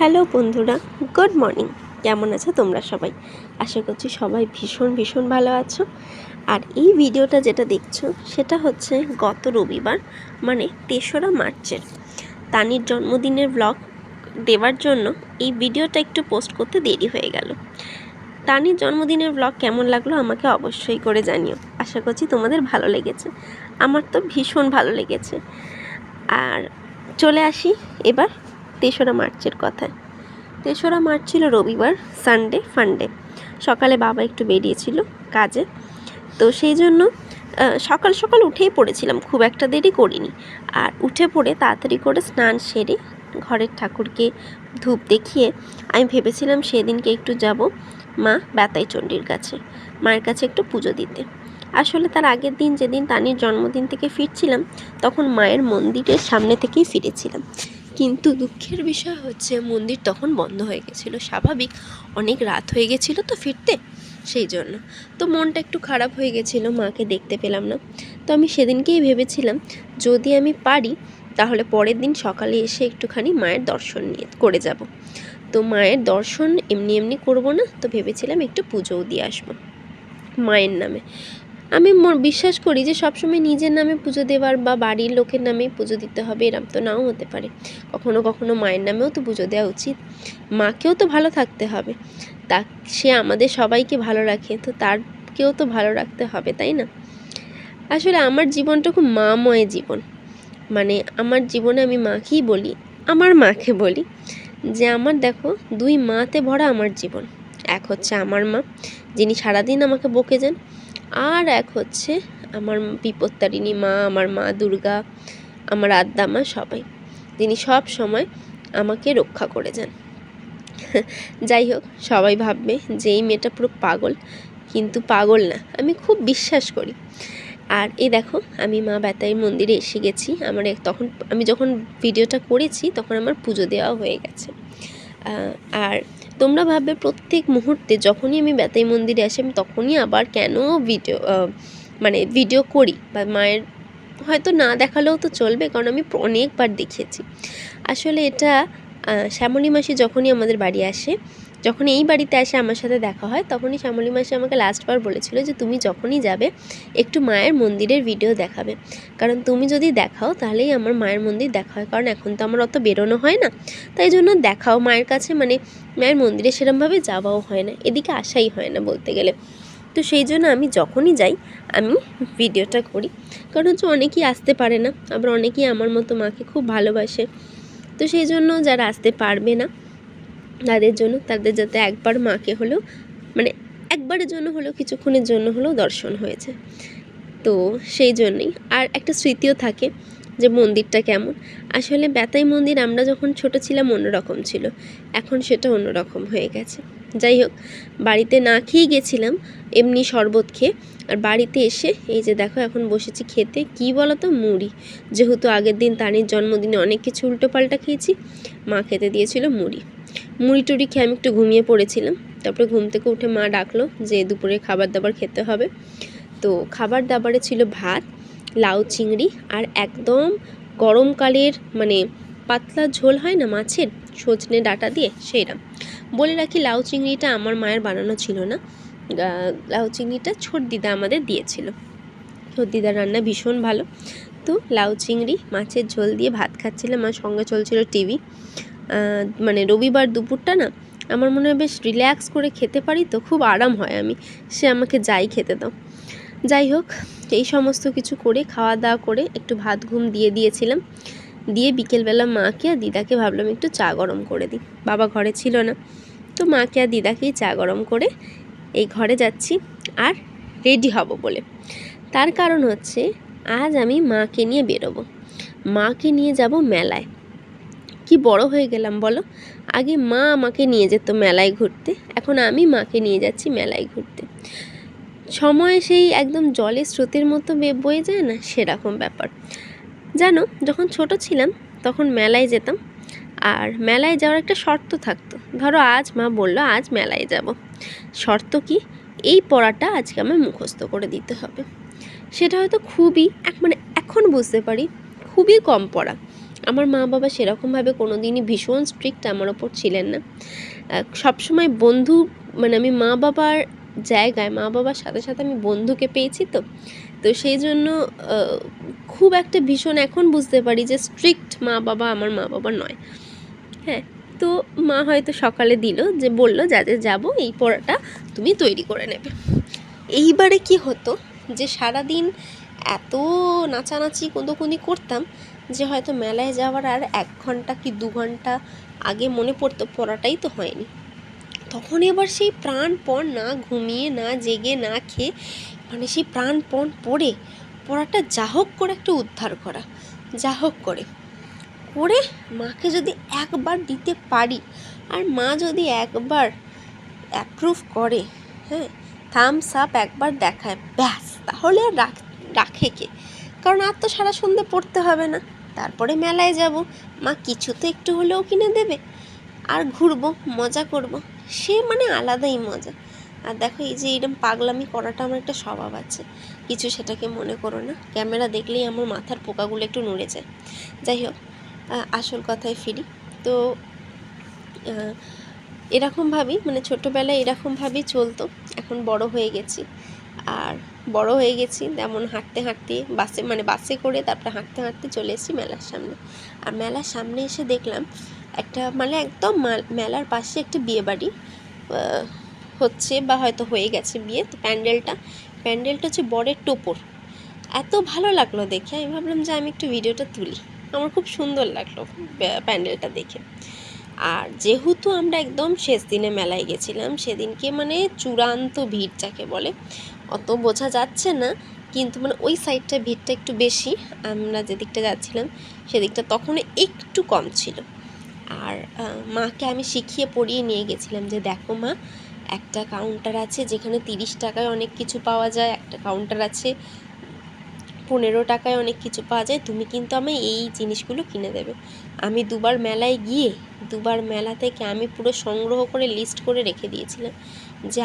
Hello বন্ধুরা, good morning. কেমন আছো তোমরা সবাই? আশা করছি সবাই ভীষণ ভালো আছো। আর এই ভিডিওটা যেটা দেখছো সেটা হচ্ছে গত রবিবার মানে ৩রা মার্চের তানির জন্মদিনের ব্লগ দেওয়ার জন্য এই ভিডিওটা একটু পোস্ট করতে দেরি হয়ে গেল। তানির জন্মদিনের ব্লগ কেমন লাগলো আমাকে অবশ্যই করে জানিও। আশা করছি তোমাদের ভালো লেগেছে। আমার তো ভীষণ ভালো লেগেছে। আর চলে আসি এবার ৩রা মার্চের কথায়। ৩রা মার্চ ছিল রবিবার, সানডে ফান্ডে। সকালে বাবা একটু বেরিয়েছিল কাজে, তো সেই জন্য সকাল সকাল উঠেই পড়েছিলাম, খুব একটা দেরি করিনি। আর উঠে পড়ে তাড়াতাড়ি করে স্নান সেরে ঘরের ঠাকুরকে ধূপ দেখিয়ে আমি ভেবেছিলাম সেদিনকে একটু যাব মা বেতাই চণ্ডীর কাছে, মায়ের কাছে একটু পুজো দিতে। আসলে তার আগের দিন যেদিন তানির জন্মদিন থেকে ফিরছিলাম তখন মায়ের মন্দিরের সামনে থেকেই ফিরেছিলাম, কিন্তু দুঃখের বিষয় হচ্ছে মন্দির তখন বন্ধ হয়ে গেছিলো। স্বাভাবিক, অনেক রাত হয়ে গেছিলো তো ফিরতে, সেই জন্য তো মনটা একটু খারাপ হয়ে গেছিলো, মাকে দেখতে পেলাম না। তো আমি সেদিনকেই ভেবেছিলাম যদি আমি পারি তাহলে পরের দিন সকালে এসে একটুখানি মায়ের দর্শন করে যাব। তো মায়ের দর্শন এমনি করব না, তো ভেবেছিলাম একটু পুজোও দিয়ে আসবো মায়ের নামে। আমি বিশ্বাস করি যে সবসময় নিজের নামে পুজো দেওয়ার বা বাড়ির লোকের নামেই পুজো দিতে হবে এরম তো নাও হতে পারে। কখনো কখনো মায়ের নামেও তো পুজো দেওয়া উচিত। মাকেও তো ভালো থাকতে হবে, তা সে আমাদের সবাইকে ভালো রাখে, তো তারকেও তো ভালো রাখতে হবে, তাই না? আসলে আমার জীবনটা খুব মাময় জীবন। মানে আমার জীবনে আমি মাকেই বলি, আমার মাকে বলি যে আমার দেখো 2 মাতে ভরা আমার জীবন। এক হচ্ছে আমার মা, যিনি সারাদিন আমাকে বকে যান, আর এক হচ্ছে আমার বিপত্তারিণী মা, আমার মা দুর্গা, আমার আদ্যা মা, সবাই, যিনি সব সময় আমাকে রক্ষা করে যান। যাই হোক, সবাই ভাববে যে এই মেয়েটা পুরো পাগল, কিন্তু পাগল না, আমি খুব বিশ্বাস করি। আর এই দেখো আমি মা বেতাই মন্দিরে এসে গেছি। তখন আমি যখন ভিডিওটা করেছি তখন আমার পুজো দেওয়া হয়ে গেছে। আর তোমরা ভাববে প্রত্যেক মুহূর্তে যখনই আমি বেতাই মন্দিরে আসি আমি তখনই আবার কেন ভিডিও করি, বা মায়ের হয়তো না দেখালেও তো চলবে, কারণ আমি অনেকবার দেখিয়েছি। আসলে এটা শ্যামলী মাসি যখনই আমাদের বাড়ি আসে, যখন এই বাড়িতে আসে আমার সাথে দেখা হয়, তখনই শ্যামলী মাসি আমাকে লাস্টবার বলেছিল যে তুমি যখনই যাবে একটু মায়ের মন্দিরের ভিডিও দেখাবে, কারণ তুমি যদি দেখাও তাহলেই আমার মায়ের মন্দির দেখা হয়, কারণ এখন তো আমার অত বেরোনো হয় না, তাই জন্য দেখাও মায়ের কাছে, মানে মায়ের মন্দিরে সেরমভাবে যাওয়াও হয় না, এদিকে আসাই হয় না বলতে গেলে। তো সেই জন্য আমি যখনই যাই আমি ভিডিওটা করি, কারণ হচ্ছে অনেকেই আসতে পারে না, আবার অনেকেই আমার মতো মাকে খুব ভালোবাসে। তো সেই জন্য যারা আসতে পারবে না তাদের যাতে একবার মাকে হলেও, মানে একবারের জন্য হলেও, কিছুক্ষণের জন্য হলেও দর্শন হয়েছে। তো সেই জন্যই আর একটা স্মৃতিও থাকে যে মন্দিরটা কেমন। আসলে বেতাই মন্দির আমরা যখন ছোট ছিলাম অন্যরকম ছিল, এখন সেটা অন্যরকম হয়ে গেছে। যাই হোক, বাড়িতে না খেয়েই গেছিলাম এমনি শরবত খেয়ে, আর বাড়িতে এসে এই যে দেখো এখন বসেছি খেতে, কি বলো তো, মুড়ি। যেহেতু আগের দিন তানির জন্মদিনে অনেক কিছু উল্টোপাল্টা খেয়েছি, মা খেতে দিয়েছিল মুড়ি টুড়ি খেয়ে আমি একটু ঘুমিয়ে পড়েছিলাম। তারপরে ঘুম থেকে উঠে মা ডাকলো যে দুপুরে খাবার দাবার খেতে হবে। তো খাবার দাবারে ছিল ভাত, লাউ চিংড়ি, আর একদম গরমকালের মানে পাতলা ঝোল হয় না মাছের, সজনে ডাঁটা দিয়ে, সেইরকম। বলে রাখি লাউ চিংড়িটা আমার মায়ের বানানো ছিল না, লাউ চিংড়িটা ছোট দিদা আমাদের দিয়েছিল। ছোট দিদার রান্না ভীষণ ভালো। তো লাউ চিংড়ি মাছের ঝোল দিয়ে ভাত খাচ্ছিলাম, আমার সঙ্গে চলছিল টিভি। মানে রবিবার দুপুরটা না আমার মনে হয় বেশ রিল্যাক্স করে খেতে পারি, তো খুব আরাম হয়, সে আমাকে যাই খেতে দাও। যাই হোক, এই সমস্ত কিছু করে খাওয়া দাওয়া করে একটু ভাত ঘুম দিয়েছিলাম, দিয়ে বিকেলবেলা মাকে আর দিদাকে ভাবলাম একটু চা গরম করে দিই। বাবা ঘরে ছিল না, তো মাকে আর দিদাকেই চা গরম করে এই ঘরে যাচ্ছি আর রেডি হব বলে। তার কারণ হচ্ছে আজ আমি মাকে নিয়ে বেরোবো, মাকে নিয়ে যাব মেলায়। কি বড় হয়ে গেলাম বলো, আগে মা আমাকে নিয়ে যেত মেলায় ঘুরতে, এখন আমি মাকে নিয়ে যাচ্ছি মেলায় ঘুরতে। সময় সেই একদম জলের স্রোতের মতো বয়ে যায় না, সেরকম ব্যাপার। জানো, যখন ছোট ছিলাম তখন মেলায় যেতাম, আর মেলায় যাওয়ার একটা শর্ত থাকতো। ধরো আজ মা বললো আজ মেলায় যাব, শর্ত কি, এই পড়াটা আজকে আমার মুখস্থ করে দিতে হবে। সেটা হয়তো খুবই এখন বুঝতে পারি খুবই কম পড়া, আমার মা বাবা সেরকমভাবে কোনো দিনই ভীষণ স্ট্রিক্ট আমার ওপর ছিলেন না। সবসময় বন্ধু, মানে আমি মা বাবার জায়গায়, মা বাবার সাথে সাথে আমি বন্ধুকে পেয়েছি, তো সেই জন্য খুব একটা ভীষণ এখন বুঝতে পারি যে স্ট্রিক্ট মা বাবা আমার মা বাবা নয়। হ্যাঁ, তো মা হয়তো সকালে দিল, যে বলল যাতে যাবো এই পড়াটা তুমি তৈরি করে নেবে। এইবারে কি হতো যে সারাদিন এত নাচানাচি কোঁদোকুনি করতাম যে হয়তো মেলায় যাওয়ার আর 1 ঘন্টা কি 2 ঘন্টা আগে মনে পড়তো পড়াটাই তো হয়নি। তখন এবার সেই প্রাণপণ, না ঘুমিয়ে না জেগে না খেয়ে, মানে সেই প্রাণপণ পড়াটা যা হোক করে একটা উদ্ধার করা, যা হোক করে মাকে যদি একবার দিতে পারি, আর মা যদি একবার অ্যাপ্রুভ করে, হ্যাঁ, থামস আপ একবার দেখায়, ব্যাস, তাহলে আর রাখে কে? কারণ আর তো সারা সন্ধে পড়তে হবে না, তারপরে মেলায় যাব, মা কিছু তো একটু হলেও কিনে দেবে, আর ঘুরবো, মজা করব, সে মানে আলাদাই মজা। আর দেখো এই যে এরকম পাগলামি করাটা আমার একটা স্বভাব আছে, কিছু সেটাকে মনে করো না, ক্যামেরা দেখলেই আমার মাথার পোকাগুলো একটু নড়ে যায়। যাই হোক, আসল কথায় ফিরি। তো এরকমভাবেই, মানে ছোটোবেলায় এরকমভাবেই চলতো। এখন বড় হয়ে গেছি, আর বড় হয়ে গেছি তেমন হাঁটতে হাঁটতে বাসে করে তারপরে হাঁটতে হাঁটতে চলে এসেছি মেলার সামনে। আর মেলার সামনে এসে দেখলাম একটা, মানে একদম মেলার পাশে একটা বিয়েবাড়ি হচ্ছে, বা হয়তো হয়ে গেছে বিয়ে। তো প্যান্ডেলটা হচ্ছে বরের টোপর। এত ভালো লাগলো দেখে, আমি ভাবলাম যে আমি একটু ভিডিওটা তুলি। আমার খুব সুন্দর লাগলো প্যান্ডেলটা দেখে। আর যেহেতু আমরা একদম শেষ দিনে মেলায় গেছিলাম, সেদিনকে মানে চূড়ান্ত ভিড় যাকে বলে, অত বোঝা যাচ্ছে না, কিন্তু মানে ওই সাইডটা ভিড়টা একটু বেশি। আমরা যেদিকটা যাচ্ছিলাম সেদিকটা তখন একটু কম ছিল। আর মাকে আমি শিখিয়ে পড়িয়ে নিয়ে গেছিলাম যে দেখো মা, একটা কাউন্টার আছে যেখানে 30 টাকায় অনেক কিছু পাওয়া যায়, একটা কাউন্টার আছে 15 টাকায় অনেক কিছু পাওয়া যায়, তুমি কিন্তু আমায় এই জিনিসগুলো কিনে দেবে। আমি দুবার মেলায় গিয়ে, দুবার মেলা থেকে আমি পুরো সংগ্রহ করে লিস্ট করে রেখে দিয়েছিলাম যে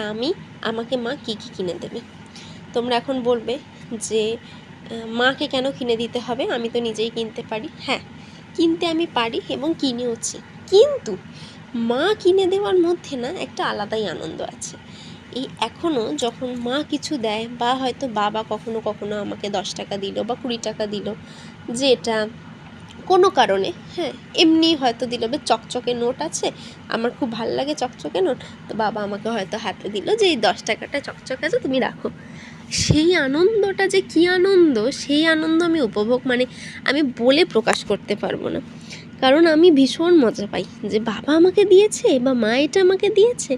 আমাকে মা কী কী কিনে দেবে। তোমরা এখন বলবে যে মাকে কেন কিনে দিতে হবে, আমি তো নিজেই কিনতে পারি। হ্যাঁ, কিনতে আমি পারি এবং কিনেওছি, কিন্তু মা কিনে দেওয়ার মধ্যে না একটা আলাদাই আনন্দ আছে। এই এখনও যখন মা কিছু দেয়, বা হয়তো বাবা কখনো কখনো আমাকে 10 টাকা দিল বা 20 টাকা দিল, যেটা কোনো কারণে, হ্যাঁ, এমনি হয়তো দিল, বা চকচকে নোট আছে, আমার খুব ভালো লাগে চকচকে নোট, তো বাবা আমাকে হয়তো হাতে দিল যে এই 10 টাকাটা চকচকে আছে, তুমি রাখো। সেই আনন্দটা যে কী আনন্দ, সেই আনন্দ আমি উপভোগ, মানে আমি বলে প্রকাশ করতে পারবো না। কারণ আমি ভীষণ মজা পাই যে বাবা আমাকে দিয়েছে বা মা এটা আমাকে দিয়েছে,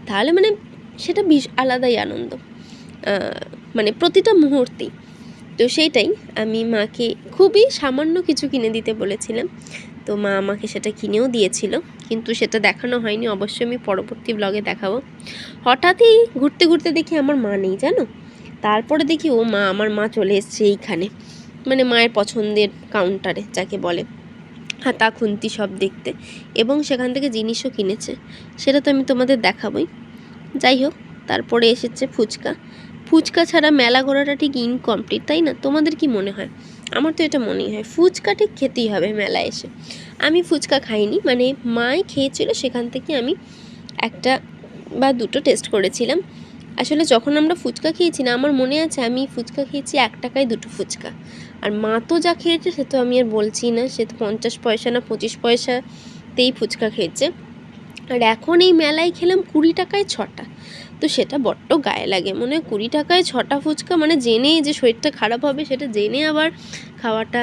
তাহলে মানে সেটা আলাদাই আনন্দ, মানে প্রতিটা মুহূর্তেই। তো সেইটাই, আমি মাকে খুবই সামান্য কিছু কিনে দিতে বলেছিলাম, তো মা আমাকে সেটা কিনেও দিয়েছিল, কিন্তু সেটা দেখানো হয়নি, অবশ্যই আমি পরবর্তী ব্লগে দেখাবো। হঠাৎই ঘুরতে ঘুরতে দেখি আমার মা নেই জানো, তারপরে দেখি আমার মা চলে এসছে এইখানে, মানে মায়ের পছন্দের কাউন্টারে যাকে বলে, হাতা খুন্তি সব দেখতে, এবং সেখান থেকে জিনিসও কিনেছে, সেটা তো আমি তোমাদের দেখাবই। যাই হোক, তারপরে এসেছে ফুচকা ছাড়া মেলা ঘোরাটা ঠিক ইনকমপ্লিট, তাই না? তোমাদের কি মনে হয়? আমার তো এটা মনেই হয় ফুচকা ঠিক খেতেই হবে মেলায় এসে। আমি ফুচকা খাইনি, মানে মাই খেয়েছিল, সেখান থেকে আমি একটা বা দুটো টেস্ট করেছিলাম। আসলে যখন আমরা ফুচকা খেয়েছি না, আমার মনে আছে আমি ফুচকা খেয়েছি 1 টাকায় 2টো ফুচকা, আর মা তো যা খেয়েছে সে তো আমি আর বলছি না, সে তো 50 পয়সা না 25 পয়সাতেই ফুচকা খেয়েছে। আর এখন এই মেলায় খেলাম 20 টাকায় 6টা, তো সেটা বড্ড গায়ে লাগে, মনে হয় 20 টাকায় 6টা ফুচকা, মানে জেনেই যে শরীরটা খারাপ হবে সেটা জেনে আবার খাওয়াটা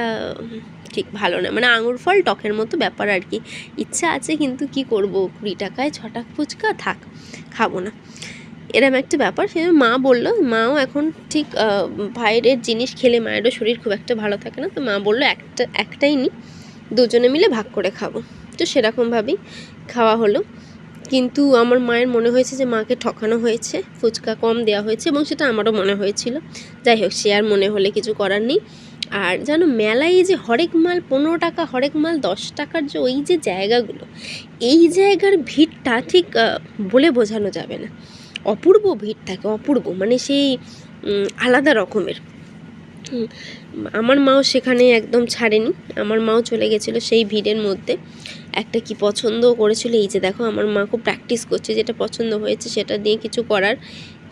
ঠিক ভালো না, মানে আঙুর ফল টকের মতো ব্যাপার আর কি। ইচ্ছা আছে কিন্তু কি করব, 20 টাকায় 6টা ফুচকা, থাক, খাবো না, এরম একটা ব্যাপার। সে মা বললো, মাও এখন ঠিক বাইরের জিনিস খেলে মায়েরও শরীর খুব একটা ভালো থাকে না, তো মা বললো একটাই নি, দুজনে মিলে ভাগ করে খাবো। তো সেরকমভাবেই খাওয়া হলো, কিন্তু আমার মায়ের মনে হয়েছে যে মাকে ঠকানো হয়েছে, ফুচকা কম দেওয়া হয়েছে, এবং সেটা আমারও মনে হয়েছিল। যাই হোক, সে আর মনে হলে কিছু করার নেই। আর জানো, মেলায় যে হরেক মাল 15 টাকা, হরেক মাল 10 টাকার যে ওই যে জায়গাগুলো, এই জায়গার ভিড়টা ঠিক বলে বোঝানো যাবে না, অপূর্ব ভিড় থাকে, অপূর্ব, মানে সেই আলাদা রকমের। আমার মাও সেখানে একদম ছাড়েনি, আমার মাও চলে গেছিলো সেই ভিড়ের মধ্যে। একটা কি পছন্দও করেছিল, এই যে দেখো আমার মা খুব প্র্যাকটিস করছে, যেটা পছন্দ হয়েছে সেটা নিয়ে কিছু করার,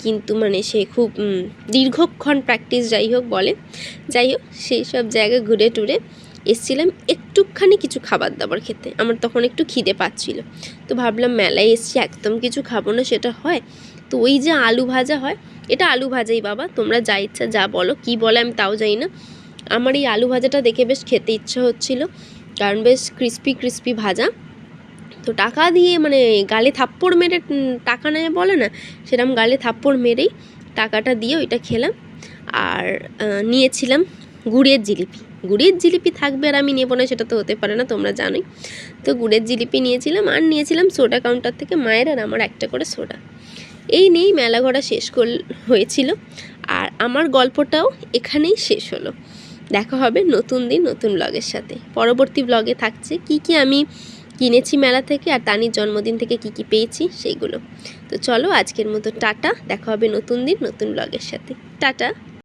কিন্তু মানে সে খুব দীর্ঘক্ষণ প্র্যাকটিস যাই হোক বলে। যাই হোক সেই সব জায়গায় ঘুরে টুরে এসছিলাম একটুখানি কিছু খাবার দাবার খেতে। আমার তখন একটু খিদে পাচ্ছিল, তো ভাবলাম মেলায় এসছি একদম কিছু খাবো না সেটা হয়, তো ওই যে আলু ভাজা হয়, এটা আলু ভাজাই বাবা, তোমরা যা ইচ্ছা যা বলো, কী বলে আমি তাও জানি না। আমার এই আলু ভাজাটা দেখে বেশ খেতে ইচ্ছা হচ্ছিল, কারণ বেশ ক্রিস্পি ক্রিস্পি ভাজা। তো টাকা দিয়ে মানে গালে থাপ্পড় মেরে টাকা নেয় বলে না, সেরকম গালে থাপ্পড় মেরেই টাকাটা দিয়ে ওইটা খেলাম। আর নিয়েছিলাম গুড়ের জিলিপি। গুড়ের জিলিপি থাকবে আর আমি নেবো না, সেটা তো হতে পারে না, তোমরা জানোই। তো গুড়ের জিলিপি নিয়েছিলাম, আর নিয়েছিলাম সোডা কাউন্টার থেকে মায়ের আর আমার একটা করে সোডা। এই নিয়েই মেলা ঘোরা শেষ হয়েছিল, আর আমার গল্পটাও এখানেই শেষ হলো। দেখা হবে নতুন দিন নতুন ব্লগের সাথে। পরবর্তী ব্লগে থাকছে কি কি আমি কিনেছি মেলা থেকে, আর তানির জন্মদিন থেকে কি কি পেয়েছি সেইগুলো। তো চলো আজকের মতো টাটা, দেখা হবে নতুন দিন নতুন ব্লগের সাথে। টাটা।